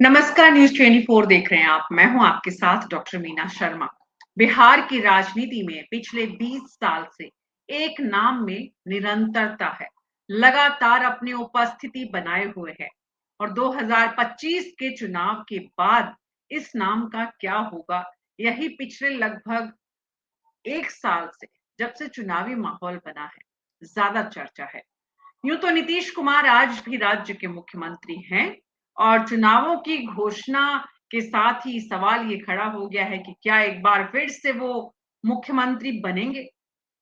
नमस्कार, न्यूज़ 24 देख रहे हैं आप। मैं हूं आपके साथ डॉक्टर मीना शर्मा। बिहार की राजनीति में पिछले 20 साल से एक नाम में निरंतरता है, लगातार अपनी उपस्थिति बनाए हुए है और 2025 के चुनाव के बाद इस नाम का क्या होगा, यही पिछले लगभग एक साल से, जब से चुनावी माहौल बना है, ज्यादा चर्चा है। यूं तो नीतीश कुमार आज भी राज्य के मुख्यमंत्री हैं और चुनावों की घोषणा के साथ ही सवाल ये खड़ा हो गया है कि क्या एक बार फिर से वो मुख्यमंत्री बनेंगे।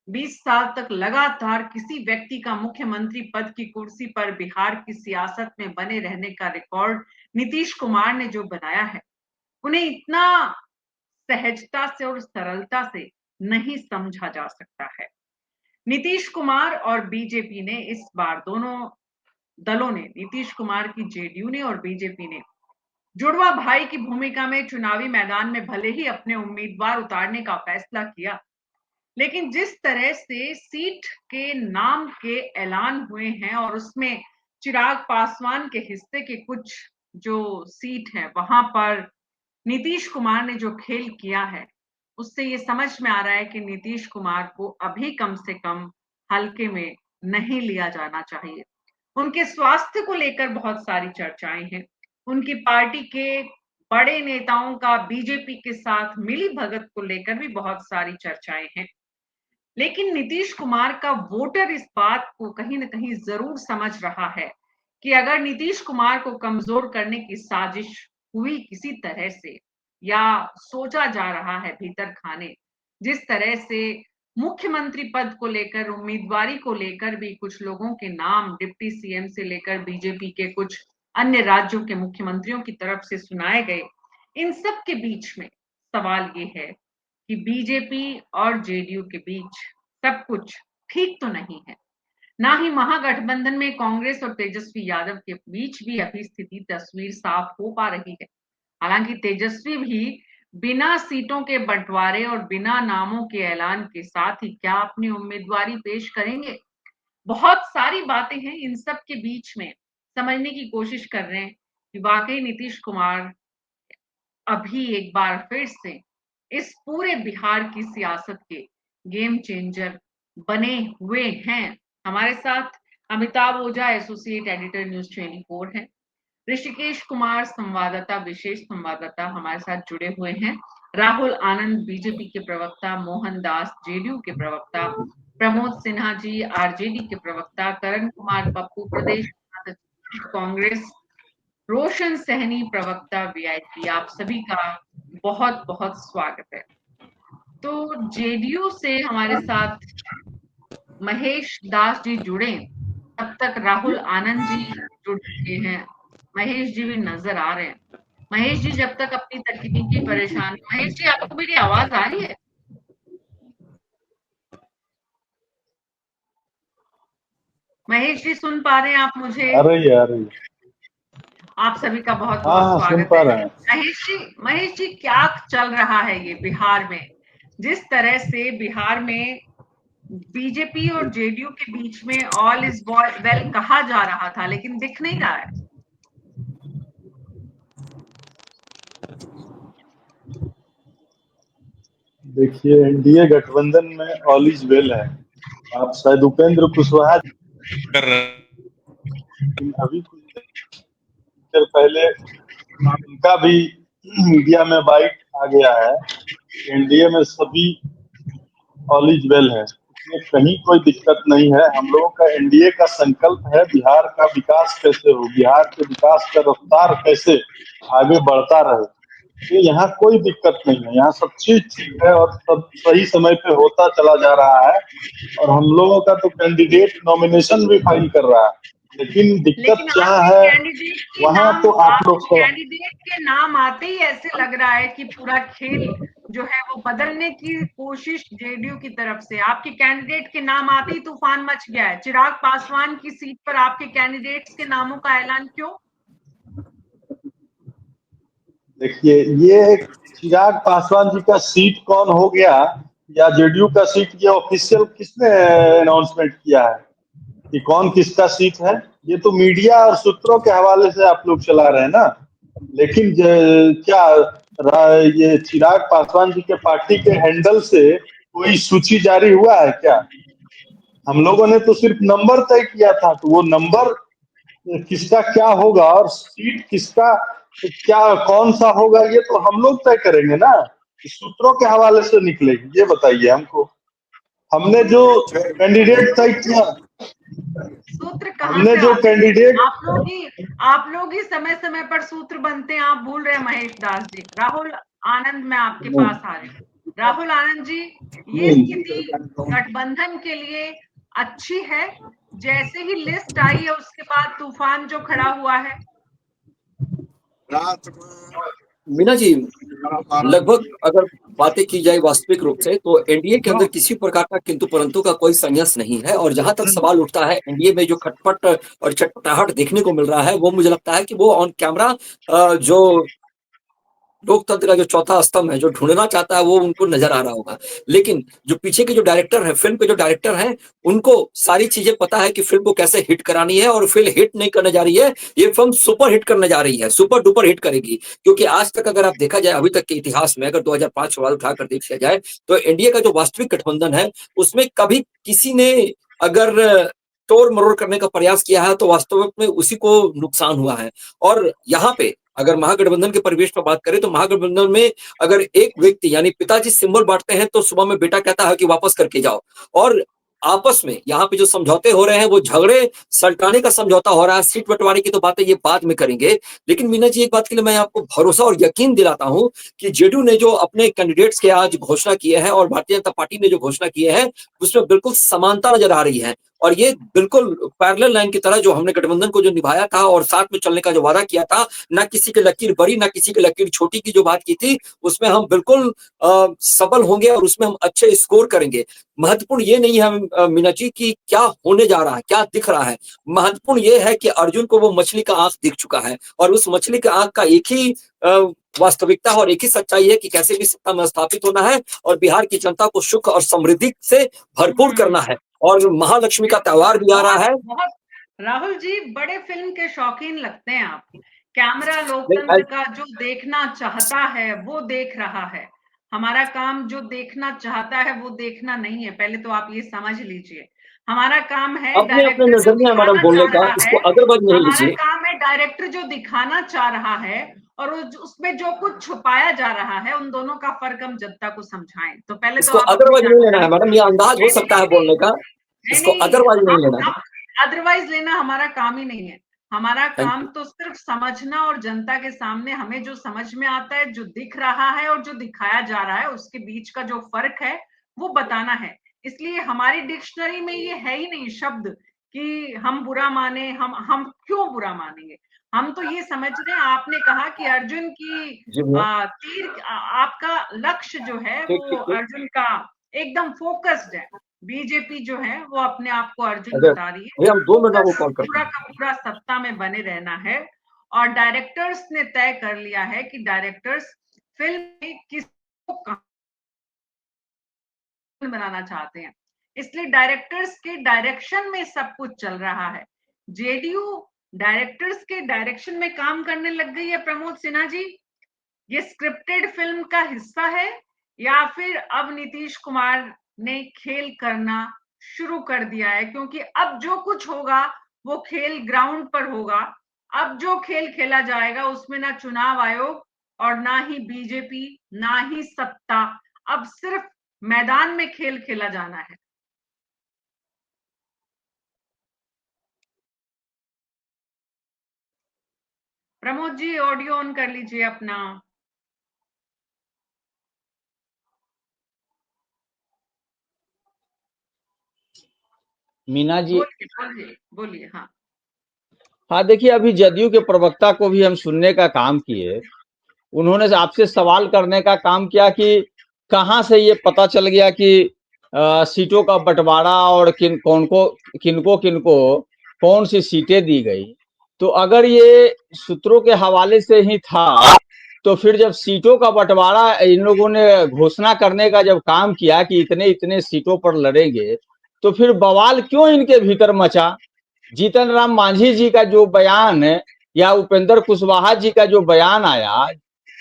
20 साल तक लगातार किसी व्यक्ति का मुख्यमंत्री पद की कुर्सी पर बिहार की सियासत में बने रहने का रिकॉर्ड नीतीश कुमार ने जो बनाया है, उन्हें इतना सहजता से और सरलता से नहीं समझा जा सकता है। नीतीश कुमार और बीजेपी ने इस बार दोनों दलों ने, नीतीश कुमार की जेडीयू ने और बीजेपी ने, जुड़वा भाई की भूमिका में चुनावी मैदान में भले ही अपने उम्मीदवार उतारने का फैसला किया, लेकिन जिस तरह से सीट के नाम के ऐलान हुए हैं और उसमें चिराग पासवान के हिस्से के कुछ जो सीट है वहां पर नीतीश कुमार ने जो खेल किया है, उससे ये समझ में आ रहा है कि नीतीश कुमार को अभी कम से कम हल्के में नहीं लिया जाना चाहिए। उनके स्वास्थ्य को लेकर बहुत सारी चर्चाएं हैं। उनकी पार्टी के बड़े नेताओं का बीजेपी के साथ मिली भगत को लेकर भी बहुत सारी चर्चाएं हैं। लेकिन नीतीश कुमार का वोटर इस बात को कहीं ना कहीं जरूर समझ रहा है कि अगर नीतीश कुमार को कमजोर करने की साजिश हुई किसी तरह से, या सोचा जा रहा है भीतर खाने, जिस तरह से मुख्यमंत्री पद को लेकर, उम्मीदवारी को लेकर भी कुछ लोगों के नाम डिप्टी सीएम से लेकर बीजेपी के कुछ अन्य राज्यों के मुख्यमंत्रियों की तरफ से सुनाए गए, इन सब के बीच में सवाल ये है कि बीजेपी और जेडीयू के बीच सब कुछ ठीक तो नहीं है। ना ही महागठबंधन में कांग्रेस और तेजस्वी यादव के बीच भी अभी स्थिति तस्वीर साफ हो पा रही है। हालांकि तेजस्वी भी बिना सीटों के बंटवारे और बिना नामों के ऐलान के साथ ही क्या अपनी उम्मीदवारी पेश करेंगे। बहुत सारी बातें हैं, इन सब के बीच में समझने की कोशिश कर रहे हैं कि वाकई नीतीश कुमार अभी एक बार फिर से इस पूरे बिहार की सियासत के गेम चेंजर बने हुए हैं। हमारे साथ अमिताभ ओझा, एसोसिएट एडिटर, न्यूज़ 24 हैं। ऋषिकेश कुमार, संवाददाता, विशेष संवाददाता, हमारे साथ जुड़े हुए हैं। राहुल आनंद, बीजेपी के प्रवक्ता। मोहन दास, जेडीयू के प्रवक्ता। प्रमोद सिन्हा जी, आरजेडी के प्रवक्ता। करण कुमार पप्पू, प्रदेश कांग्रेस। रोशन सहनी, प्रवक्ता, वीआईपी। आप सभी का बहुत बहुत स्वागत है। तो जेडीयू से हमारे साथ महेश दास जी जुड़े, तब तक राहुल आनंद जी जुड़ चुके हैं। महेश जी भी नजर आ रहे हैं। महेश जी जब तक अपनी तकनीकी परेशानी, महेश जी आपको मेरी आवाज आ रही है? महेश जी सुन पा रहे हैं आप मुझे? आ रही है, आ रही है। आप सभी का बहुत हाँ बहुत हाँ, सुन स्वागत पा है। रहे हैं। महेश जी क्या चल रहा है ये बिहार में? जिस तरह से बिहार में बीजेपी और जेडीयू के बीच में ऑल इज वेल कहा जा रहा था, लेकिन दिख नहीं रहा है। देखिए, एनडीए गठबंधन में ऑल इज वेल है। आप शायद उपेंद्र कुशवाहा कर रहे हैं, लेकिन अभी कुछ देर पहले उनका भी मीडिया में बाइट आ गया है। एनडीए में सभी ऑल इज वेल है, इसमें कहीं कोई दिक्कत नहीं है। हम लोगों का एनडीए का संकल्प है बिहार का विकास कैसे हो, बिहार के विकास का रफ्तार कैसे आगे बढ़ता रहे। तो यहाँ कोई दिक्कत नहीं है, यहाँ सब चीज ठीक है और सब सही समय पे होता चला जा रहा है। और हम लोगों का तो कैंडिडेट नॉमिनेशन भी फाइल कर रहा है, लेकिन दिक्कत जहाँ है वहाँ तो आप लोग आपके कैंडिडेट के नाम आते ही ऐसे लग रहा है कि पूरा खेल जो है वो बदलने की कोशिश जेडीयू की तरफ से। आपके कैंडिडेट के नाम आते ही तूफान मच गया है। चिराग पासवान की सीट पर आपके कैंडिडेट्स के नामों का ऐलान क्यों? देखिए, ये चिराग पासवान जी का सीट कौन हो गया या जेडीयू का सीट, ये ऑफिशियल किसने अनाउंसमेंट किया है कि कौन किसका सीट है? ये तो मीडिया और सूत्रों के हवाले से आप लोग चला रहे हैं ना। लेकिन क्या ये चिराग पासवान जी के पार्टी के हैंडल से कोई सूची जारी हुआ है क्या? हम लोगों ने तो सिर्फ नंबर तय किया था, तो वो नंबर किसका क्या होगा और सीट किसका क्या कौन सा होगा, ये तो हम लोग तय करेंगे ना, सूत्रों के हवाले से निकलेगी, ये बताइए हमको। हमने जो कैंडिडेट तय किया, सूत्र कहाँ हमने से जो आते हैं? कैंडिडेट, आप लोग ही समय समय पर सूत्र बनते हैं। आप भूल रहे हैं महेश दास जी। राहुल आनंद, मैं आपके पास आ रही हूँ। राहुल आनंद जी, ये स्थिति गठबंधन के लिए अच्छी है? जैसे ही लिस्ट आई है उसके बाद तूफान जो खड़ा हुआ है। मीना जी, लगभग अगर बातें की जाए वास्तविक रूप से तो एनडीए के अंदर किसी प्रकार का किंतु परंतु का कोई संन्यास नहीं है। और जहां तक सवाल उठता है एनडीए में जो खटपट और चटपटाहट देखने को मिल रहा है, वो मुझे लगता है कि वो ऑन कैमरा जो लोकतंत्र का जो चौथा स्तंभ है जो ढूंढना चाहता है वो उनको नजर आ रहा होगा। लेकिन जो पीछे के जो डायरेक्टर है, फिल्म के जो डायरेक्टर हैं, उनको सारी चीजें पता है कि फिल्म को कैसे हिट करानी है। और फिल्म हिट नहीं करने जा रही है, ये फिल्म सुपर हिट करने जा रही है, सुपर डुपर हिट करेगी। क्योंकि आज तक अगर आप देखा जाए अभी तक के इतिहास में, अगर 2005 सवाल उठाकर देखा जाए तो एनडीए का जो वास्तविक गठबंधन है उसमें कभी किसी ने अगर तोड़ मरोड़ करने का प्रयास किया है तो वास्तव में उसी को नुकसान हुआ है। और यहाँ पे अगर महागठबंधन के परिवेश पर बात करें तो महागठबंधन में अगर एक व्यक्ति यानी पिताजी सिंबल बांटते हैं तो सुबह में बेटा कहता है कि वापस करके जाओ। और आपस में यहाँ पे जो समझौते हो रहे हैं वो झगड़े सल्टाने का समझौता हो रहा है। सीट बंटवारे की तो बातें ये बाद में करेंगे। लेकिन मीना जी, एक बात के लिए मैं आपको भरोसा और यकीन दिलाता हूं कि जेडीयू ने जो अपने कैंडिडेट्स के आज घोषणा किए हैं और भारतीय जनता पार्टी ने जो घोषणा किए हैं उसमें बिल्कुल समानता नजर आ रही है। और ये बिल्कुल पैरेलल लाइन की तरह जो हमने गठबंधन को जो निभाया था और साथ में चलने का जो वादा किया था, ना किसी की लकीर बड़ी ना किसी की लकीर छोटी की जो बात की थी, उसमें हम बिल्कुल सबल होंगे और उसमें हम अच्छे स्कोर करेंगे। महत्वपूर्ण ये नहीं है मीना जी कि क्या होने जा रहा है, क्या दिख रहा है। महत्वपूर्ण ये है कि अर्जुन को वो मछली का आंख दिख चुका है और उस मछली का आंख का एक ही वास्तविकता और एक ही सच्चाई है कि कैसे भी सत्ता में स्थापित होना है और बिहार की जनता को सुख और समृद्धि से भरपूर करना है। और महालक्ष्मी का त्योहार भी आ रहा है। बहुत राहुल जी, बड़े फिल्म के शौकीन लगते हैं आप। कैमरा लोकतंत्र का जो देखना चाहता है वो देख रहा है। हमारा काम जो देखना चाहता है वो देखना नहीं है, पहले तो आप ये समझ लीजिए। हमारा काम है अपने अपने डायरेक्टर जो नजरिया मैडम दिखाना बोलने चाह का, रहा इसको है। अदरवाइज नहीं हमारा लीजिए। काम है डायरेक्टर जो दिखाना चाह रहा है और उसमें जो कुछ छुपाया जा रहा है, उन दोनों का फर्क हम जनता को समझाएं। तो पहले तो इसको आप अपनी अदरवाइज नहीं लेना है मैडम, ये अंदाज हो नहीं सकता है नहीं बोलने का, नहीं इसको नहीं, अदरवाइज नहीं लेना है। हम अदरवाइज लेना हमारा काम ही नहीं है। हमारा थैंक काम यू। तो सिर्फ समझना और जनता के सामने हमें जो समझ में आता है, जो दिख रहा है और जो दिखाया जा रहा है, उसके बीच का जो फर्क है वो बताना है। इसलिए हमारी डिक्शनरी में ये है ही नहीं शब्द कि हम बुरा माने। हम क्यों बुरा मानेंगे? हम तो ये समझ रहे हैं, आपने कहा कि अर्जुन की जी भैया। आपका लक्ष्य जो है ठीक वो ठीक ठीक। अर्जुन का एकदम फोकस्ड है। बीजेपी जो है वो अपने आप को अर्जुन अगर बता रही है। भैया हम 2 मिनट में वो फोकस कॉल करते पूरा हैं। का पूरा सत्ता में बने रहना है। और डायरेक्टर्स ने तय कर लिया है कि डायरेक्टर्स फिल्म में किसको कहां बनाना चाहते हैं। इसलिए डायरेक्टर्स के डायरेक्शन में सब कुछ चल रहा है। जेडीयू डायरेक्टर्स के डायरेक्शन में काम करने लग गई है। प्रमोद सिन्हा जी, ये स्क्रिप्टेड फिल्म का हिस्सा है या फिर अब नीतीश कुमार ने खेल करना शुरू कर दिया है? क्योंकि अब जो कुछ होगा वो खेल ग्राउंड पर होगा। अब जो खेल खेला जाएगा उसमें ना चुनाव आयोग और ना ही बीजेपी, ना ही सत्ता। अब सिर्फ मैदान में खेल खेला जाना है। प्रमोद जी, ऑडियो ऑन कर लीजिए अपना। मीना जी, बोलिए बोलिए बोलिए। हाँ हाँ देखिए, अभी जदयू के प्रवक्ता को भी हम सुनने का काम किए। उन्होंने आपसे सवाल करने का काम किया कि कहाँ से ये पता चल गया कि सीटों का बंटवारा और किनको किनको कौन सी सीटें दी गई। तो अगर ये सूत्रों के हवाले से ही था तो फिर जब सीटों का बंटवारा इन लोगों ने घोषणा करने का जब काम किया कि इतने इतने सीटों पर लड़ेंगे, तो फिर बवाल क्यों इनके भीतर मचा? जीतन राम मांझी जी का जो बयान है या उपेंद्र कुशवाहा जी का जो बयान आया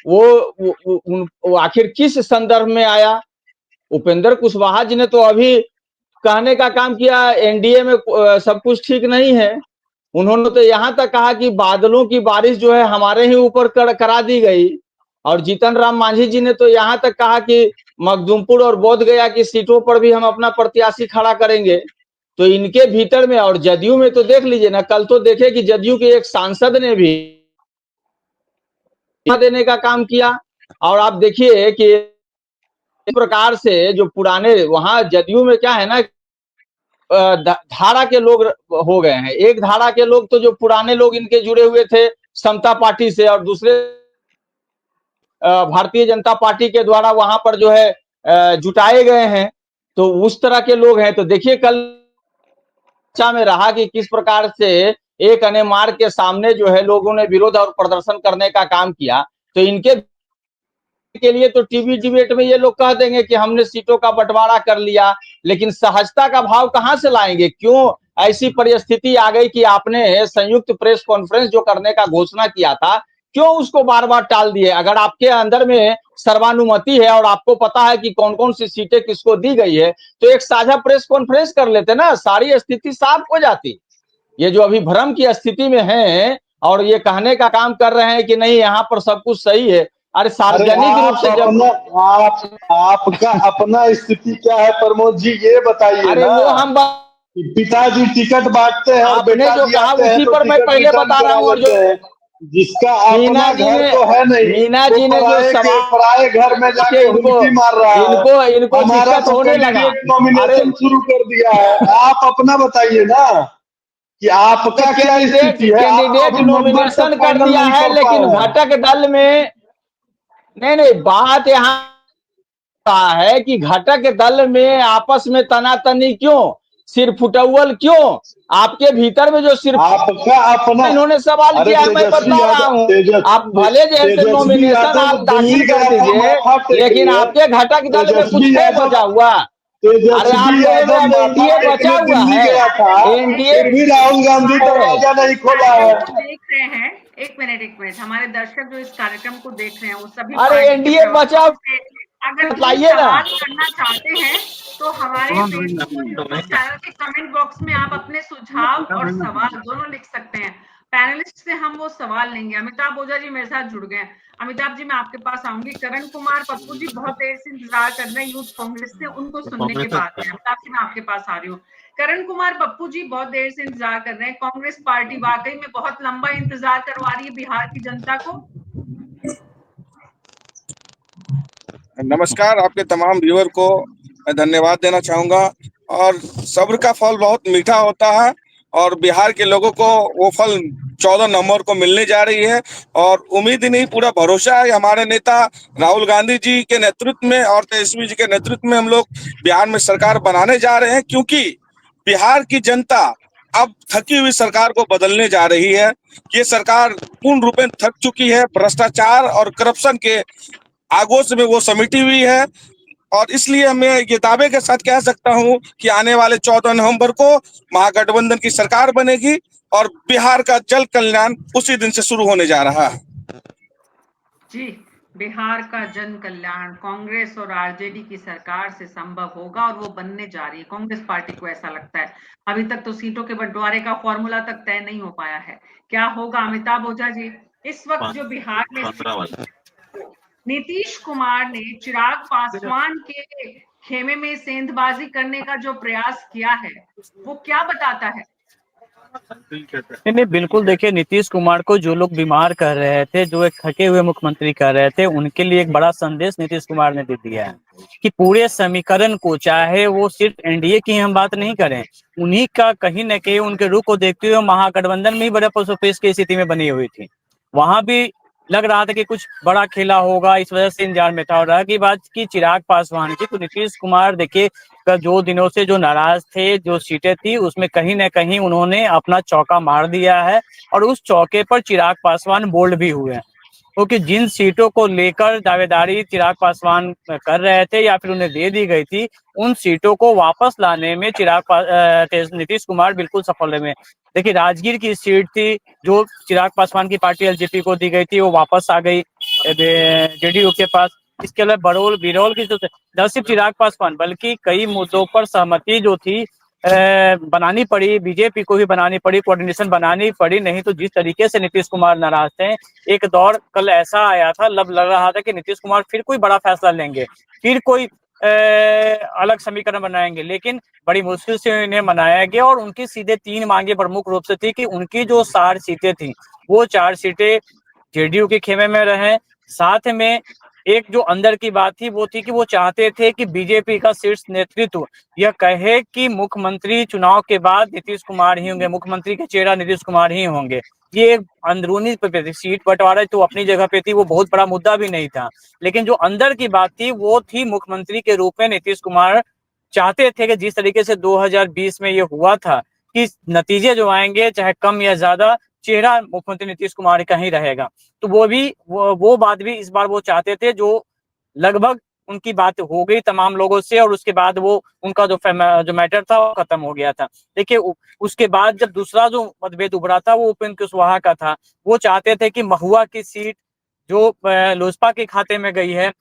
वो आखिर किस संदर्भ में आया? उपेंद्र कुशवाहा जी ने तो अभी कहने का काम किया एनडीए में सब कुछ ठीक नहीं है। उन्होंने तो यहां तक कहा कि बादलों की बारिश जो है हमारे ही ऊपर करा दी गई। और जीतन राम मांझी जी ने तो यहां तक कहा कि मखदुमपुर और बोध गया की सीटों पर भी हम अपना प्रत्याशी खड़ा करेंगे। तो इनके भीतर में और जदयू में तो देख लीजिए ना, कल तो देखे कि जदयू के एक सांसद ने भी देने का काम किया। और आप देखिए कि इस प्रकार से जो पुराने वहां जदयू में क्या है ना, धारा के लोग हो गए हैं। एक धारा के लोग तो जो पुराने लोग इनके जुड़े हुए थे समता पार्टी से, और दूसरे भारतीय जनता पार्टी के द्वारा वहां पर जो है जुटाए गए हैं। तो उस तरह के लोग हैं। तो देखिए कल में रहा कि किस प्रकार से एक अनेमार के सामने जो है लोगों ने विरोध और प्रदर्शन करने का काम किया। तो इनके के लिए तो टीवी डिबेट में ये लोग कह देंगे कि हमने सीटों का बंटवारा कर लिया, लेकिन सहजता का भाव कहां से लाएंगे? क्यों ऐसी परिस्थिति आ गई कि आपने संयुक्त प्रेस कॉन्फ्रेंस जो करने का घोषणा किया था, क्यों उसको बार बार टाल दिए? अगर आपके अंदर में सर्वानुमति है और आपको पता है कि कौन कौन सी सीटें किसको दी गई है, तो एक साझा प्रेस कॉन्फ्रेंस कर लेते ना, सारी स्थिति साफ हो जाती। ये जो अभी भ्रम की स्थिति में है और ये कहने का काम कर रहे हैं कि नहीं यहाँ पर सब कुछ सही है। अरे सार्वजनिक रूप से जब आपका अपना स्थिति क्या है प्रमोद जी, ये बताइए अरे ना। वो हम पिताजी टिकट बांटते हैं और आपने बेटा जो जी कहा आते हैं उसी तो पर मैं टिकट पहले रिटर्न बता रहा करा हूँ। और जो लेते हैं। जिसका मीना अपना जी घर ने तो है नहीं, मीना वो जी ने जो सवाल पराए घर में जाके इनको हुलकी मार रहा है। इनको हमारा दिक्कत तो होने लगा। कैंडिडेट अरे नॉमिनेशन शुरू कर दिया है। आप अपना बताइए ना कि आपका क्या स्थिति है। आप तो कैंडिडेट अभी नंबर तक नॉमिनेशन कर फाइनल दिया नहीं है, कर पाए लेकिन हैं। घटक दल में नहीं बात यहाँ है कि घटक दल में आपस में तनातनी क्यों, सिर फुटौल क्यों? आपके भीतर में जो सिर्फ आपका अपना, इन्होंने सवाल अरे किया है, मैं तेजस्वी बता रहा यादव, हूँ। आप भले जैसे तेजस्वी नॉमिनेशन यादव आप दिल्ली दाखिल कर गया था दीजिए, माथा लेकिन टेकने। आपके घटक दल में कुछ तेजस्वी है यादव बचा हुआ? अरे आप तेजस्वी लोगों में यादव अब माथा एनडीए बचा टेकने हुआ दिल्ली है। गया था, एनडीए फिर भी राहुल गांधी है। दरवाजा नहीं खोला कार्यक्रम है। को देख रहे हैं, एक मिनट, हमारे दर्शक जो इस कार्यक्रम को देख रहे हैं वो सभी अरे पार्टी के एनडीए बचा, प्रवक्ताओं से अगर कोई बताइए ना। सवाल करना चाहते हैं तो हमारे फेसबुक और यूट्यूब चैनल के कमेंट बॉक्स में आप अपने सुझाव और सवाल दोनों लिख सकते हैं। पैनलिस्ट से हम वो सवाल लेंगे। अमिताभ ओझा जी मेरे साथ जुड़ गए। अमिताभ जी मैं आपके पास आऊंगी। करण कुमार पप्पू जी बहुत देर से इंतजार कर रहे हैं यूथ कांग्रेस से, उनको सुनने के बाद में अमिताभ जी मैं आपके पास आ रही हूँ। करण कुमार पप्पू जी बहुत देर से इंतजार कर रहे हैं। कांग्रेस पार्टी वाकई में बहुत लंबा इंतजार करवा रही है बिहार की जनता को। नमस्कार, आपके तमाम व्यूअर को मैं धन्यवाद देना चाहूंगा। और सब्र का फल बहुत मीठा होता है और बिहार के लोगों को वो फल 14 नवंबर को मिलने जा रही है। और उम्मीद ही नहीं, पूरा भरोसा है। हमारे नेता राहुल गांधी जी के नेतृत्व में और तेजस्वी जी के नेतृत्व में हम लोग बिहार में सरकार बनाने जा रहे हैं, क्योंकि बिहार की जनता अब थकी हुई सरकार को बदलने जा रही है। ये सरकार पूर्ण रूप में थक चुकी है, भ्रष्टाचार और करप्शन के आगोश में वो समिटी हुई है। और इसलिए मैं ये दावे के साथ कह सकता हूं कि आने वाले 14 नवंबर को महागठबंधन की सरकार बनेगी और बिहार का जल कल्याण उसी दिन से शुरू होने जा रहा है। जी, बिहार का जन कल्याण कांग्रेस और आरजेडी की सरकार से संभव होगा और वो बनने जा रही है। कांग्रेस पार्टी को ऐसा लगता है। अभी तक तो सीटों के बंटवारे का फॉर्मूला तक तय नहीं हो पाया है। क्या होगा अमिताभ ओझा जी? इस वक्त जो बिहार में नीतीश कुमार ने चिराग पासवान के खेमे में सेंधबाजी करने का जो प्रयास किया है वो क्या बताता है? नहीं बिल्कुल, देखिए नीतीश कुमार को जो लोग बीमार कर रहे थे, जो एक थके हुए मुख्यमंत्री कर रहे थे, उनके लिए एक बड़ा संदेश नीतीश कुमार ने दे दिया है कि पूरे समीकरण को, चाहे वो सिर्फ एनडीए की हम बात नहीं करें, उन्हीं का कहीं न कहीं उनके रुख को देखते हुए महागठबंधन में ही बड़े पसोपेश की स्थिति में बनी हुई थी। वहां भी लग रहा था कि कुछ बड़ा खेला होगा, इस वजह से इंतजार में था। और रहा की बात की चिराग पासवान की, तो नीतीश कुमार देखिए जो दिनों से जो नाराज थे, जो सीटें थी उसमें कहीं न कहीं उन्होंने अपना चौका मार दिया है और उस चौके पर चिराग पासवान बोल्ड भी हुए हैं। क्योंकि जिन सीटों को लेकर दावेदारी चिराग पासवान कर रहे थे या फिर उन्हें दे दी गई थी, उन सीटों को वापस लाने में नीतीश कुमार बिल्कुल सफल रहे। देखिए, राजगीर की सीट थी जो चिराग पासवान की पार्टी एलजेपी को दी गई थी, वो वापस आ गई जेडीयू के पास। इसके अलावा बिरौल की न सिर्फ चिराग पासवान बल्कि कई मुद्दों पर सहमति जो थी बनानी पड़ी, बीजेपी को भी बनानी पड़ी, कोऑर्डिनेशन बनानी पड़ी। नहीं तो जिस तरीके से नीतीश कुमार नाराज थे, एक दौर कल ऐसा आया था, लग रहा था कि नीतीश कुमार फिर कोई बड़ा फैसला लेंगे, फिर कोई अलग समीकरण बनाएंगे, लेकिन बड़ी मुश्किल से इन्हें मनाया गया। और उनकी सीधे 3 मांगे प्रमुख रूप से थी कि उनकी जो 4 सीटें थी वो 4 सीटें जेडीयू के खेमे में रहे। साथ में एक जो अंदर की बात थी वो थी कि वो चाहते थे कि बीजेपी का शीर्ष नेतृत्व यह कहे कि मुख्यमंत्री चुनाव के बाद नीतीश कुमार ही होंगे, मुख्यमंत्री के चेहरा नीतीश कुमार ही होंगे। ये एक अंदरूनी सीट बंटवारा तो अपनी जगह पे थी, वो बहुत बड़ा मुद्दा भी नहीं था, लेकिन जो अंदर की बात थी वो थी मुख्यमंत्री के रूप में नीतीश कुमार चाहते थे कि जिस तरीके से 2020 में ये हुआ था कि नतीजे जो आएंगे चाहे कम या ज्यादा, चेहरा मुख्यमंत्री नीतीश कुमार का ही रहेगा। तो वो बात भी इस बार वो चाहते थे, जो लगभग उनकी बात हो गई तमाम लोगों से, और उसके बाद वो उनका जो मैटर था वो खत्म हो गया था। देखिए, उसके बाद जब दूसरा जो मतभेद उभरा था वो उपेंद्र कुशवाहा का था। वो चाहते थे कि महुआ की सीट जो लोजपा के खाते में गई है,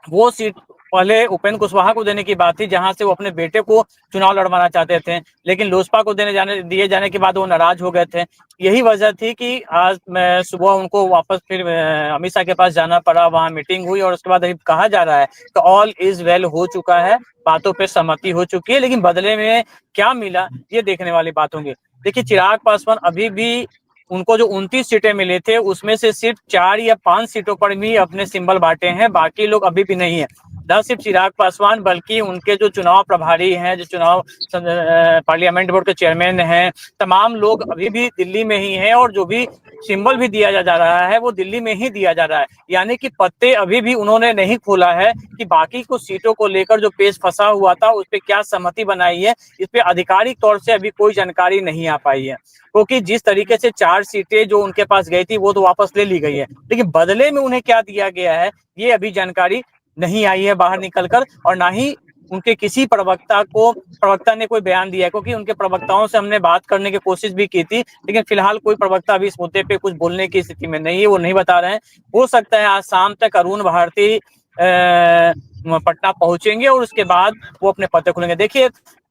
वो सीट पहले उपेंद्र कुशवाहा को देने की बात थी, जहां से वो अपने बेटे को चुनाव लड़वाना चाहते थे, लेकिन लोजपा को दिए जाने के बाद वो नाराज हो गए थे। यही वजह थी कि आज सुबह उनको वापस फिर अमित शाह के पास जाना पड़ा, वहां मीटिंग हुई और उसके बाद अभी कहा जा रहा है कि ऑल इज वेल हो चुका है, बातों पे सहमति हो चुकी है, लेकिन बदले में क्या मिला ये देखने वाली बात होंगी। देखिए, चिराग पासवान अभी भी उनको जो 29 सीटें मिले थे उसमें से सिर्फ 4 या 5 सीटों पर भी अपने सिंबल बांटे हैं, बाकी लोग अभी भी नहीं है। न सिर्फ चिराग पासवान बल्कि उनके जो चुनाव प्रभारी हैं, जो चुनाव पार्लियामेंट बोर्ड के चेयरमैन हैं, तमाम लोग अभी भी दिल्ली में ही हैं, और जो भी सिंबल भी दिया जा रहा है वो दिल्ली में ही दिया जा रहा है। यानी कि पत्ते अभी भी उन्होंने नहीं खोला है कि बाकी कुछ सीटों को लेकर जो पेच फंसा हुआ था उस पर क्या सहमति बनाई है, इस पे आधिकारिक तौर से अभी कोई जानकारी नहीं आ पाई है। क्योंकि जिस तरीके से 4 सीटें जो उनके पास गई थी वो तो वापस ले ली गई है, लेकिन बदले में उन्हें क्या दिया गया है ये अभी जानकारी नहीं आई है बाहर निकलकर, और ना ही उनके किसी प्रवक्ता ने कोई बयान दिया है। क्योंकि उनके प्रवक्ताओं से हमने बात करने की कोशिश भी की थी, लेकिन फिलहाल कोई प्रवक्ता अभी इस मुद्दे पे कुछ बोलने की स्थिति में नहीं है, वो नहीं बता रहे हैं। हो सकता है आज शाम तक अरुण भारती पटना पहुंचेंगे और उसके बाद वो अपने पत्ते खुलेंगे। देखिए,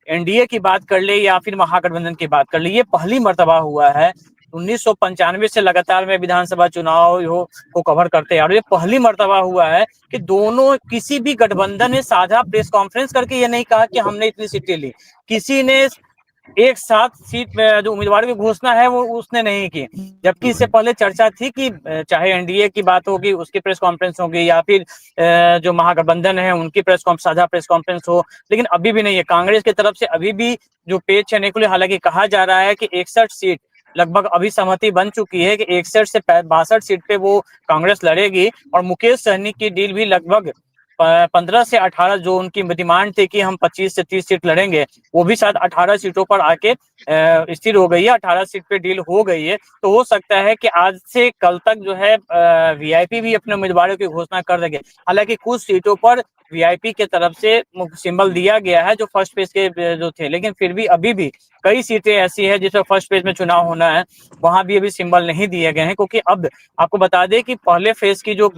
एनडीए की बात कर ले या फिर महागठबंधन की बात कर ले, ये पहली मर्तबा हुआ है 1995 से लगातार में विधानसभा चुनाव को कवर करते हैं, और ये पहली मर्तबा हुआ है कि दोनों किसी भी गठबंधन ने साझा प्रेस कॉन्फ्रेंस करके ये नहीं कहा कि हमने इतनी सीटें ली। किसी ने एक साथ सीट जो उम्मीदवार की घोषणा है वो उसने नहीं की, जबकि इससे पहले चर्चा थी कि चाहे एनडीए की बात होगी उसकी प्रेस कॉन्फ्रेंस होगी या फिर जो महागठबंधन है उनकी साझा प्रेस कॉन्फ्रेंस हो, लेकिन अभी भी नहीं है। कांग्रेस की तरफ से अभी भी जो पेज है निकले, हालांकि कहा जा रहा है कि 61 सीट लगभग अभी सहमति बन चुकी है कि 61 से 62 सीट पे वो कांग्रेस लड़ेगी, और मुकेश सहनी की डील भी लगभग 15 से 18 जो उनकी डिमांड थी कि हम 25 से 30 सीट लड़ेंगे, वो भी शायद 18 सीटों पर आके स्थिर हो गई है, 18 सीट पे डील हो गई है। तो हो सकता है कि आज से कल तक जो है वीआईपी भी अपने उम्मीदवारों की घोषणा कर देंगे। हालांकि कुछ सीटों पर वीआईपी के तरफ से सिंबल दिया गया है जो फर्स्ट पेज के जो थे, लेकिन फिर भी अभी भी कई सीटें ऐसी है जिसमें फर्स्ट पेज में चुनाव होना है, वहां भी अभी सिंबल नहीं दिए गए हैं। क्योंकि अब आपको बता दें कि पहले फेज की जो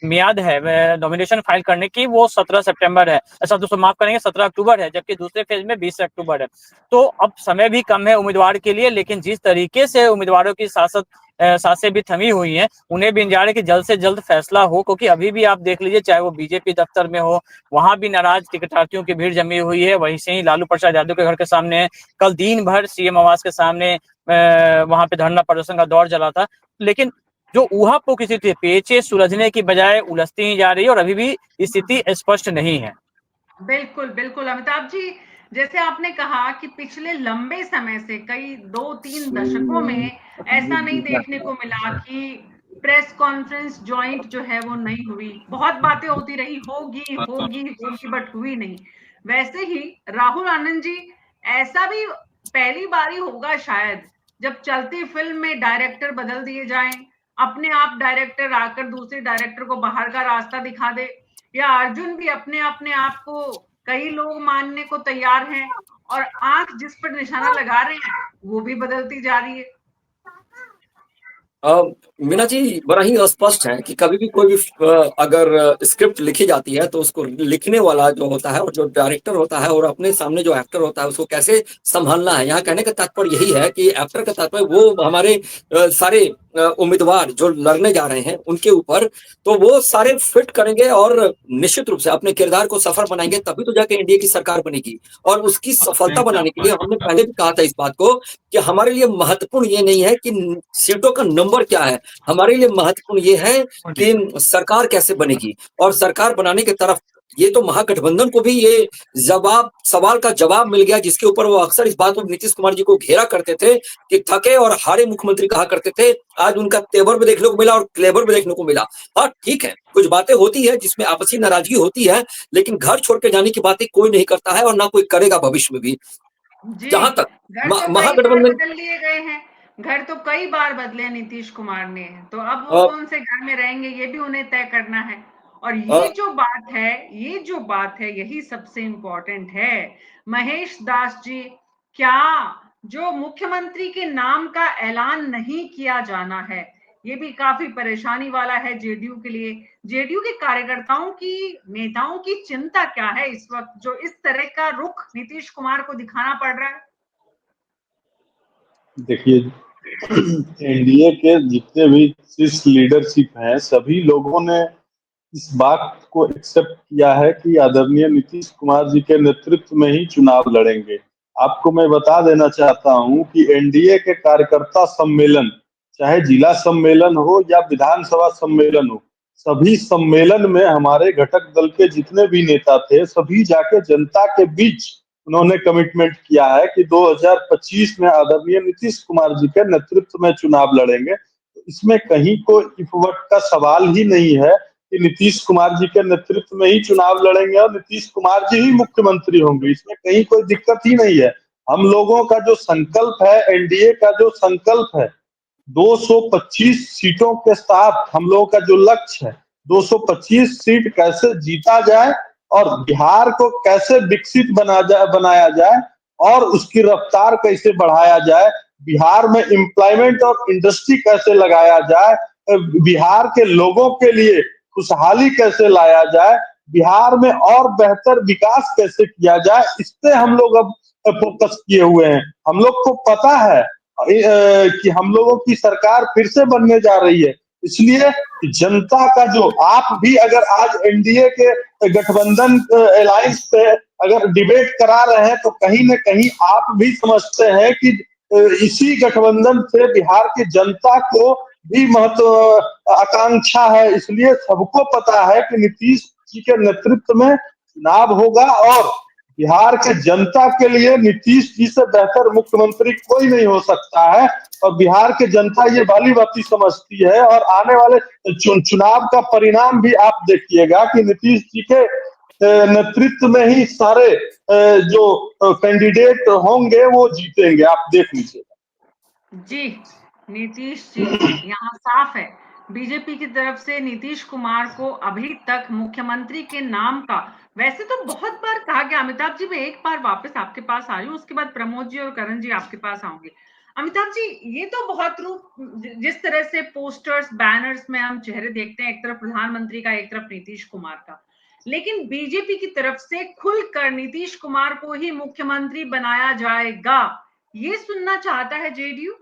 मियाद है नॉमिनेशन फाइल करने की वो 17 सितंबर है, ऐसा दोस्तों माफ करेंगे 17 अक्टूबर है, जबकि दूसरे फेज में 20 अक्टूबर है। तो अब समय भी कम है उम्मीदवार के लिए, लेकिन जिस तरीके से उम्मीदवारों की सांसें भी थमी हुई हैं, उन्हें भी इंतजार है कि जल्द से जल्द फैसला हो। क्योंकि अभी भी आप देख लीजिए, चाहे वो बीजेपी दफ्तर में हो, वहां भी नाराज टिकटार्थियों की भीड़ जमी हुई है। वहीं से ही लालू प्रसाद यादव के घर के सामने है, कल दिन भर सीएम आवास के सामने वहां पे धरना प्रदर्शन का दौर चला था। लेकिन जो ऊहापोह की स्थिति पेचे सुलझने की बजाय उलझती ही जा रही है, और अभी भी स्थिति स्पष्ट नहीं है। बिल्कुल बिल्कुल अमिताभ जी, जैसे आपने कहा कि पिछले लंबे समय से कई 2-3 दशकों में ऐसा नहीं देखने को मिला कि प्रेस कॉन्फ्रेंस जॉइंट जो है वो नहीं हुई। बहुत बातें होती रही, होगी होगी होगी, बट हुई नहीं। वैसे ही राहुल आनंद जी, ऐसा भी पहली बार ही होगा शायद जब चलती फिल्म में डायरेक्टर बदल दिए जाएं अपने आप डायरेक्टर आकर दूसरे डायरेक्टर को बाहर का रास्ता दिखा दे, या अर्जुन भी अपने अपने आप को कई लोग मानने को तैयार हैं और आंख जिस पर निशाना लगा रहे हैं वो भी बदलती जा रही है। मीना जी, बड़ा ही स्पष्ट है कि कभी भी कोई भी अगर स्क्रिप्ट लिखी जाती है तो उसको लिखने वाला जो होता है और जो डायरेक्टर होता है और अपने सामने जो एक्टर होता है उसको कैसे संभालना है। यहाँ कहने का तात्पर्य यही है कि एक्टर का तात्पर्य वो हमारे सारे उम्मीदवार जो लड़ने जा रहे हैं उनके ऊपर तो वो सारे फिट करेंगे और निश्चित रूप से अपने किरदार को सफल बनाएंगे, तभी तो जाके एनडीए की सरकार बनेगी। और उसकी सफलता बनाने के लिए हमने पहले भी कहा था इस बात को कि हमारे लिए महत्वपूर्ण ये नहीं है कि सीटों का नंबर क्या है, हमारे लिए महत्वपूर्ण ये है कि सरकार कैसे बनेगी। और सरकार बनाने की तरफ ये तो महागठबंधन को भी ये सवाल का जवाब मिल गया, जिसके ऊपर वो अक्सर इस बात पर नीतीश कुमार जी को घेरा करते थे कि थके और हारे मुख्यमंत्री कहा करते थे। आज उनका तेवर भी देखने को मिला और क्लेवर भी देखने को मिला। हाँ ठीक है, कुछ बातें होती है जिसमें आपसी नाराजगी होती है, लेकिन घर छोड़ के जाने की बातें कोई नहीं करता है और ना कोई करेगा भविष्य में भी। जी, जहां तक घर तो कई बार महागठबंधन बदल लिए गए हैं, घर तो कई बार बदले नीतीश कुमार ने, तो अब वो कौन से घर में रहेंगे ये भी उन्हें तय करना है। और ये जो बात है यही सबसे इम्पोर्टेंट है। महेश दास जी, क्या जो मुख्यमंत्री के नाम का ऐलान नहीं किया जाना है ये भी काफी परेशानी वाला है जेडीयू के लिए। जेडीयू के कार्यकर्ताओं की, नेताओं की चिंता क्या है इस वक्त, जो इस तरह का रुख नीतीश कुमार को दिखाना पड़ रहा है? देखिए, एनडीए के जितने भी शीर्ष लीडरशिप हैं सभी लोगों ने इस बात को एक्सेप्ट किया है कि आदरणीय नीतीश कुमार जी के नेतृत्व में ही चुनाव लड़ेंगे। आपको मैं बता देना चाहता हूं कि एनडीए के कार्यकर्ता सम्मेलन, चाहे जिला सम्मेलन हो या विधानसभा सम्मेलन हो, सभी सम्मेलन में हमारे घटक दल के जितने भी नेता थे सभी जाके जनता के बीच उन्होंने कमिटमेंट किया है कि 2025 में आदरणीय नीतीश कुमार जी के नेतृत्व में चुनाव लड़ेंगे। तो इसमें कहीं कोई इफवट का सवाल ही नहीं है कि नीतीश कुमार जी के नेतृत्व में ही चुनाव लड़ेंगे और नीतीश कुमार जी ही मुख्यमंत्री होंगे, इसमें कहीं कोई दिक्कत ही नहीं है। हम लोगों का जो संकल्प है, एनडीए का जो संकल्प है, 225 सीटों के साथ हम लोगों का जो लक्ष्य है, 225 सीट कैसे जीता जाए और बिहार को कैसे विकसित बनाया जाए और उसकी रफ्तार कैसे बढ़ाया जाए, बिहार में एम्प्लॉयमेंट और इंडस्ट्री कैसे लगाया जाए, बिहार के लोगों के लिए खुशहाली कैसे लाया जाए, बिहार में और बेहतर विकास कैसे किया जाए, इस पे हम लोग अब फोकस किए हुए हैं। हम लोग को पता है कि हम लोगों की सरकार फिर से बनने जा रही है, इसलिए जनता का जो, आप भी अगर आज एनडीए के गठबंधन अलायंस पे अगर डिबेट करा रहे हैं तो कहीं न कहीं आप भी समझते हैं कि इसी गठबंधन से बिहार की जनता को भी महत्व आकांक्षा है। इसलिए सबको पता है कि नीतीश जी के नेतृत्व में चुनाव होगा और बिहार के जनता के लिए नीतीश जी से बेहतर मुख्यमंत्री कोई नहीं हो सकता है और बिहार के जनता ये वाली बात समझती है। और आने वाले चुनाव का परिणाम भी आप देखिएगा कि नीतीश जी के नेतृत्व में ही सारे जो कैंडिडेट होंगे वो जीतेंगे, आप देख लीजिएगा। जी, नीतीश जी यहाँ साफ है, बीजेपी की तरफ से नीतीश कुमार को अभी तक मुख्यमंत्री के नाम का, वैसे तो बहुत बार कहा गया। अमिताभ जी, मैं एक बार वापस आपके पास आ रही हूँ, उसके बाद प्रमोद जी और करण जी आपके पास आऊंगे। अमिताभ जी, ये तो बहुत रूप, जिस तरह से पोस्टर्स, बैनर्स में हम चेहरे देखते हैं, एक तरफ प्रधानमंत्री का, एक तरफ नीतीश कुमार का, लेकिन बीजेपी की तरफ से खुलकर नीतीश कुमार को ही मुख्यमंत्री बनाया जाएगा, ये सुनना चाहता है जेडीयू।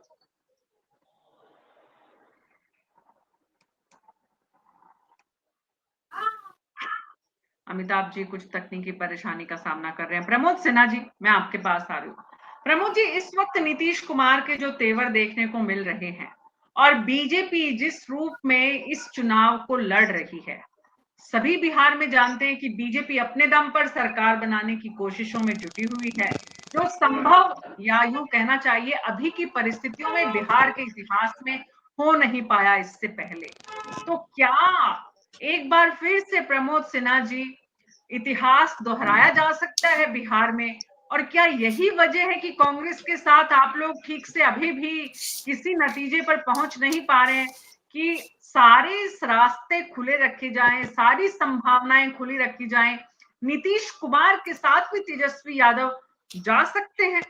अमिताभ जी कुछ तकनीकी परेशानी का सामना कर रहे हैं। प्रमोद सिन्हा जी, मैं आपके पास आ रही हूँ। प्रमोद जी, इस वक्त नीतीश कुमार के जो तेवर देखने को मिल रहे हैं और बीजेपी जिस रूप में इस चुनाव को लड़ रही है, सभी बिहार में जानते हैं कि बीजेपी अपने दम पर सरकार बनाने की कोशिशों में जुटी हुई है, जो संभव, या यूं कहना चाहिए अभी की परिस्थितियों में बिहार के इतिहास में हो नहीं पाया इससे पहले। तो क्या एक बार फिर से प्रमोद सिन्हा जी इतिहास दोहराया जा सकता है बिहार में? और क्या यही वजह है कि कांग्रेस के साथ आप लोग ठीक से अभी भी किसी नतीजे पर पहुंच नहीं पा रहे हैं कि सारे रास्ते खुले रखे जाएं, सारी संभावनाएं खुली रखी जाएं, नीतीश कुमार के साथ भी तेजस्वी यादव जा सकते हैं?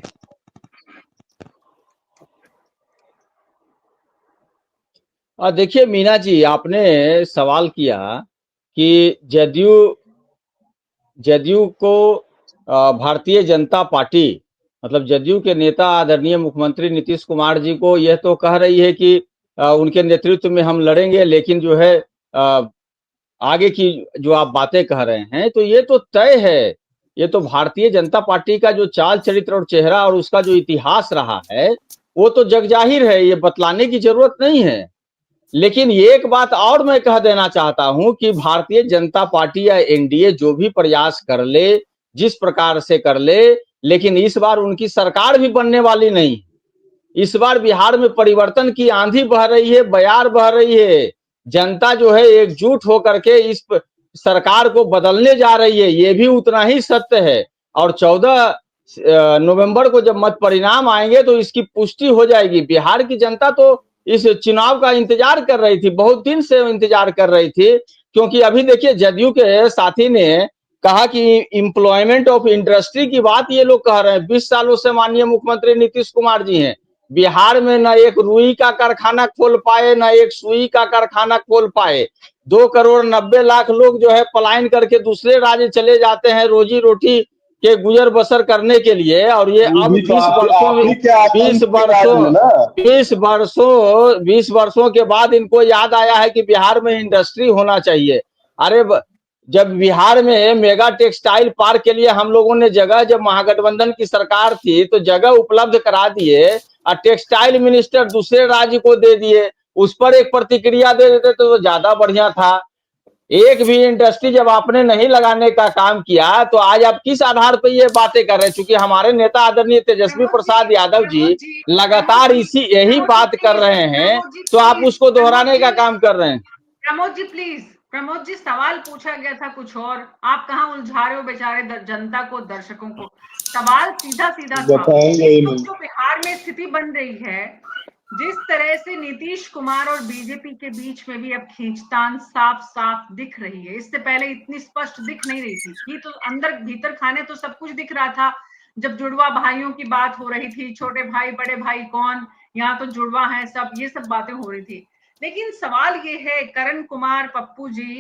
देखिए मीना जी, आपने सवाल किया कि जदयू को भारतीय जनता पार्टी, मतलब जदयू के नेता आदरणीय मुख्यमंत्री नीतीश कुमार जी को यह तो कह रही है कि उनके नेतृत्व में हम लड़ेंगे, लेकिन जो है आगे की जो आप बातें कह रहे हैं तो ये तो तय है। ये तो भारतीय जनता पार्टी का जो चाल चरित्र और चेहरा और उसका जो इतिहास रहा है वो तो जगजाहिर है, ये बतलाने की जरूरत नहीं है। लेकिन एक बात और मैं कह देना चाहता हूं कि भारतीय जनता पार्टी या एनडीए जो भी प्रयास कर ले, जिस प्रकार से कर ले, लेकिन इस बार उनकी सरकार भी बनने वाली नहीं। इस बार बिहार में परिवर्तन की आंधी बह रही है, बयार बह रही है। जनता जो है एकजुट होकर के इस सरकार को बदलने जा रही है, ये भी उतना ही सत्य है। और 14 नवंबर को जब मत परिणाम आएंगे तो इसकी पुष्टि हो जाएगी। बिहार की जनता तो इस चुनाव का इंतजार कर रही थी, बहुत दिन से इंतजार कर रही थी, क्योंकि अभी देखिए जदयू के साथी ने कहा कि एम्प्लॉयमेंट ऑफ इंडस्ट्री की बात ये लोग कह रहे हैं। 20 सालों से माननीय मुख्यमंत्री नीतीश कुमार जी हैं, बिहार में न एक रुई का कारखाना खोल पाए, न एक सुई का कारखाना खोल पाए। 2,90,00,000 लोग जो है पलायन करके दूसरे राज्य चले जाते हैं रोजी रोटी के गुजर बसर करने के लिए। और ये अब 20 वर्षों के बाद इनको याद आया है कि बिहार में इंडस्ट्री होना चाहिए। अरे जब बिहार में मेगा टेक्सटाइल पार्क के लिए हम लोगों ने जगह, जब महागठबंधन की सरकार थी तो जगह उपलब्ध करा दिए और टेक्सटाइल मिनिस्टर दूसरे राज्य को दे दिए, उस पर एक प्रतिक्रिया दे देते तो ज्यादा बढ़िया था। एक भी इंडस्ट्री जब आपने नहीं लगाने का काम किया तो आज आप किस आधार पर ये बातें कर रहे हैं? क्योंकि हमारे नेता आदरणीय तेजस्वी प्रसाद यादव जी लगातार यही बात कर रहे हैं, तो आप उसको दोहराने का काम कर रहे हैं। प्रमोद जी प्लीज, प्रमोद जी सवाल पूछा गया था कुछ और, आप कहाँ उलझा रहे हो बेचारे जनता को, दर्शकों को। सवाल सीधा सीधा था। जो बिहार में स्थिति बन रही है, जिस तरह से नीतीश कुमार और बीजेपी के बीच में भी अब खींचतान साफ साफ दिख रही है, इससे पहले इतनी स्पष्ट दिख नहीं रही थी। ये तो अंदर भीतर खाने तो सब कुछ दिख रहा था, जब जुड़वा भाइयों की बात हो रही थी, छोटे भाई बड़े भाई कौन, यहाँ तो जुड़वा है सब, ये सब बातें हो रही थी। लेकिन सवाल ये है करण कुमार पप्पू जी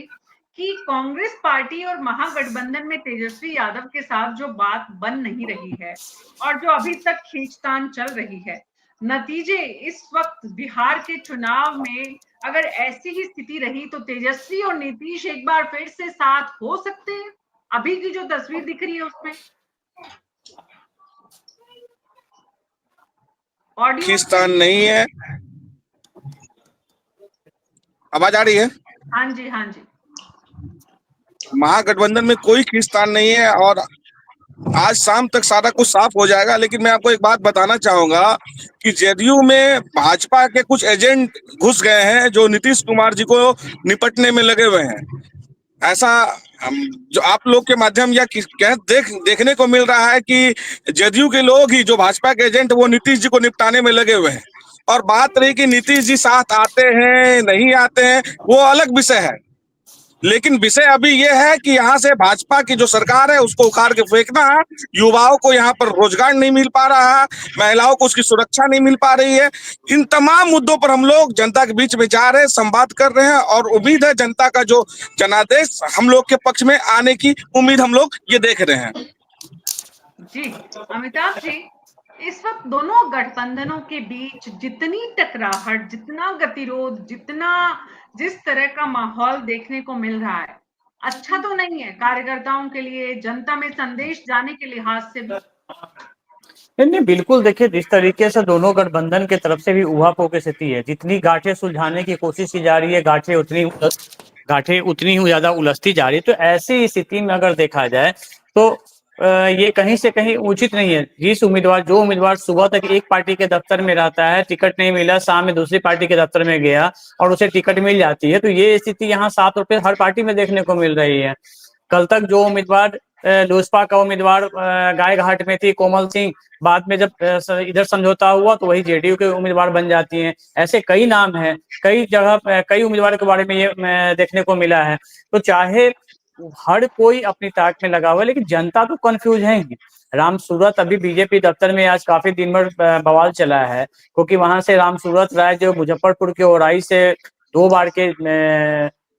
कि कांग्रेस पार्टी और महागठबंधन में तेजस्वी यादव के साथ जो बात बन नहीं रही है और जो अभी तक खींचतान चल रही है, नतीजे इस वक्त बिहार के चुनाव में अगर ऐसी ही स्थिति रही तो तेजस्वी और नीतीश एक बार फिर से साथ हो सकते हैं? अभी की जो तस्वीर दिख रही है उसमें ऑडियो खींचतान नहीं है। आवाज आ रही है? हाँ जी, हाँ जी। महागठबंधन में कोई खींचतान नहीं है और आज शाम तक सारा कुछ साफ हो जाएगा। लेकिन मैं आपको एक बात बताना चाहूंगा कि जदयू में भाजपा के कुछ एजेंट घुस गए हैं जो नीतीश कुमार जी को निपटने में लगे हुए हैं। ऐसा जो आप लोग के माध्यम या देखने को मिल रहा है कि जदयू के लोग ही जो भाजपा के एजेंट वो नीतीश जी को निपटाने में लगे हुए हैं। और बात रही कि नीतीश जी साथ आते हैं नहीं आते हैं, वो अलग विषय है। लेकिन विषय अभी ये है कि यहाँ से भाजपा की जो सरकार है उसको उखाड़ के फेंकना है। युवाओं को यहाँ पर रोजगार नहीं मिल पा रहा है, महिलाओं को उसकी सुरक्षा नहीं मिल पा रही है। इन तमाम मुद्दों पर हम लोग जनता के बीच में जा रहे हैं, संवाद कर रहे हैं और उम्मीद है जनता का जो जनादेश हम लोग के पक्ष में आने की उम्मीद हम लोग ये देख रहे हैं। जी अमिताभ जी, इस वक्त दोनों गठबंधनों के बीच जितनी टकराहट, जितना गतिरोध, जिस तरह का माहौल देखने को मिल रहा है, अच्छा तो नहीं है कार्यकर्ताओं के लिए, जनता में संदेश जाने के लिहाज से भी। नहीं, बिल्कुल। देखिए, जिस तरीके से दोनों गठबंधन के तरफ से भी उहापोह की स्थिति है, जितनी गांठें सुलझाने की कोशिश की जा रही है, गांठें उतनी ही ज्यादा उलझती जा रही है। तो ऐसी स्थिति में अगर देखा जाए तो ये कहीं से कहीं उचित नहीं है। जो उम्मीदवार सुबह तक एक पार्टी के दफ्तर में रहता है, टिकट नहीं मिला, शाम में दूसरी पार्टी के दफ्तर में गया और उसे टिकट मिल जाती है, तो ये स्थिति यहाँ साफ तौर पर हर पार्टी में देखने को मिल रही है। कल तक जो उम्मीदवार लोजपा का उम्मीदवार गायघाट में थी कोमल सिंह, बाद में जब इधर समझौता हुआ तो वही जेडीयू के उम्मीदवार बन जाती हैं। ऐसे कई नाम हैं, कई जगह कई उम्मीदवारों के बारे में ये देखने को मिला है। तो चाहे हर कोई अपनी ताक में लगा हुआ है, लेकिन जनता तो कंफ्यूज है ही। राम सूरत अभी बीजेपी दफ्तर में आज काफी दिन भर बवाल चला है, क्योंकि वहां से राम सूरत राय जो मुजफ्फरपुर के ओराई से 2 बार के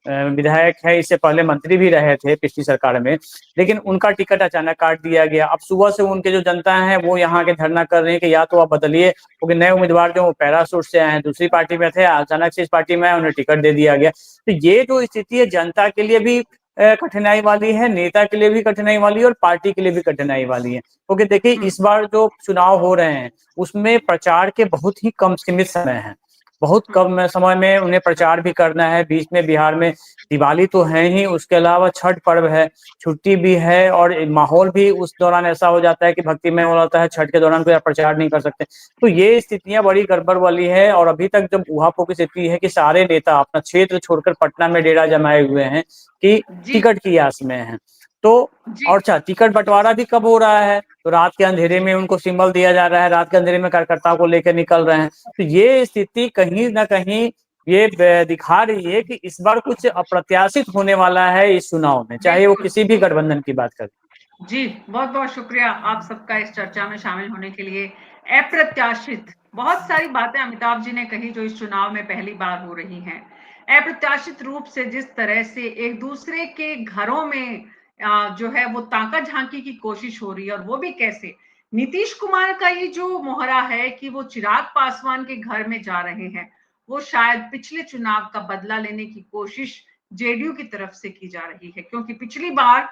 विधायक है, इससे पहले मंत्री भी रहे थे पिछली सरकार में, लेकिन उनका टिकट अचानक काट दिया गया। अब सुबह से उनके जो जनता है वो यहाँ के धरना कर रहे हैं कि या तो आप बदलिए, क्योंकि नए उम्मीदवार जो पैरासूट से आए हैं, दूसरी पार्टी में थे, अचानक से इस पार्टी में आए, उन्हें टिकट दे दिया गया। तो ये जो स्थिति है जनता के लिए भी कठिनाई वाली है, नेता के लिए भी कठिनाई वाली है और पार्टी के लिए भी कठिनाई वाली है। क्योंकि देखिए इस बार जो चुनाव हो रहे हैं उसमें प्रचार के बहुत ही कम सीमित समय है, बहुत कम समय में उन्हें प्रचार भी करना है। बीच में बिहार में दिवाली तो है ही, उसके अलावा छठ पर्व है, छुट्टी भी है, और माहौल भी उस दौरान ऐसा हो जाता है कि भक्तिमय हो जाता है। छठ के दौरान कोई प्रचार नहीं कर सकते। तो ये स्थितियां बड़ी गड़बड़ वाली है, और अभी तक जब ऊहापोह की स्थिति है कि सारे नेता अपना क्षेत्र छोड़कर पटना में डेरा जमाए हुए हैं कि टिकट की आस में है। तो और अच्छा, टिकट बंटवारा भी कब हो रहा है, तो रात के अंधेरे में उनको सिंबल दिया जा रहा है, रात के अंधेरे में कार्यकर्ताओं को लेकर निकल रहे हैं। तो ये स्थिति कहीं ना कहीं ये दिखा रही है कि इस बार कुछ अप्रत्याशित होने वाला है इस चुनाव में, चाहे वो किसी भी गठबंधन की बात करें। जी, बहुत बहुत शुक्रिया आप सबका इस चर्चा में शामिल होने के लिए। अप्रत्याशित बहुत सारी बातें अमिताभ जी ने कही जो इस चुनाव में पहली बार हो रही हैं। अप्रत्याशित रूप से जिस तरह से एक दूसरे के घरों में जो है वो ताका झांकी की कोशिश हो रही है, और वो भी कैसे। नीतीश कुमार का ये जो मोहरा है कि वो चिराग पासवान के घर में जा रहे हैं, वो शायद पिछले चुनाव का बदला लेने की कोशिश जेडीयू की तरफ से की जा रही है, क्योंकि पिछली बार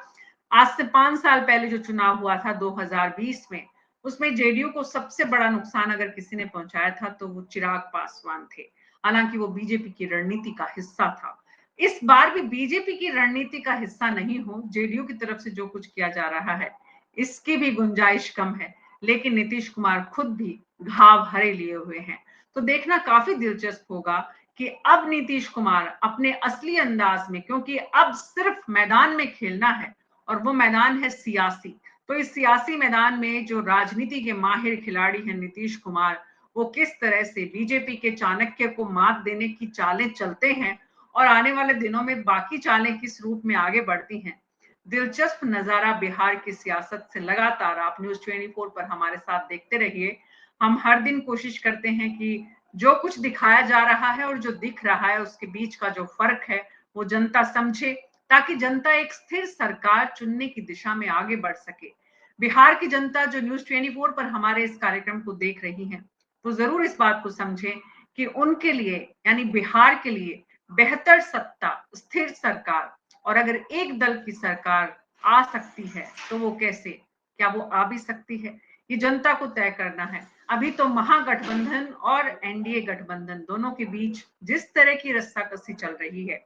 आज से 5 साल पहले जो चुनाव हुआ था 2020 में, उसमें जेडीयू को सबसे बड़ा नुकसान अगर किसी ने पहुंचाया था तो वो चिराग पासवान थे। हालांकि वो बीजेपी की रणनीति का हिस्सा था। इस बार भी बीजेपी की रणनीति का हिस्सा नहीं हो, जेडीयू की तरफ से जो कुछ किया जा रहा है इसकी भी गुंजाइश कम है, लेकिन नीतीश कुमार खुद भी घाव हरे लिए हुए हैं। तो देखना काफी दिलचस्प होगा कि अब नीतीश कुमार अपने असली अंदाज में, क्योंकि अब सिर्फ मैदान में खेलना है और वो मैदान है सियासी, तो इस सियासी मैदान में जो राजनीति के माहिर खिलाड़ी हैं नीतीश कुमार, वो किस तरह से बीजेपी के चाणक्य को मात देने की चालें चलते हैं और आने वाले दिनों में बाकी चालें किस रूप में आगे बढ़ती हैं। दिलचस्प नजारा बिहार की सियासत से लगातार आप न्यूज़ 24 पर हमारे साथ देखते रहिए। हम हर दिन कोशिश करते हैं कि जो कुछ दिखाया जा रहा है और जो दिख रहा है उसके बीच का जो फर्क है वो जनता समझे, ताकि जनता एक स्थिर सरकार चुनने की दिशा में आगे बढ़ सके। बिहार की जनता जो न्यूज़ 24 पर हमारे इस कार्यक्रम को देख रही है, तो जरूर इस बात को समझें कि उनके लिए यानी बिहार के लिए बेहतर सत्ता, स्थिर सरकार, और अगर एक दल की सरकार आ सकती है तो वो कैसे, क्या वो आ भी सकती है, ये जनता को तय करना है। अभी तो महागठबंधन और एनडीए गठबंधन दोनों के बीच जिस तरह की रस्साकसी चल रही है,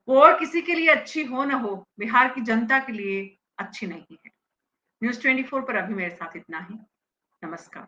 वो और किसी के लिए अच्छी हो ना हो, बिहार की जनता के लिए अच्छी नहीं है। न्यूज़ 24 पर अभी मेरे साथ इतना ही। नमस्कार।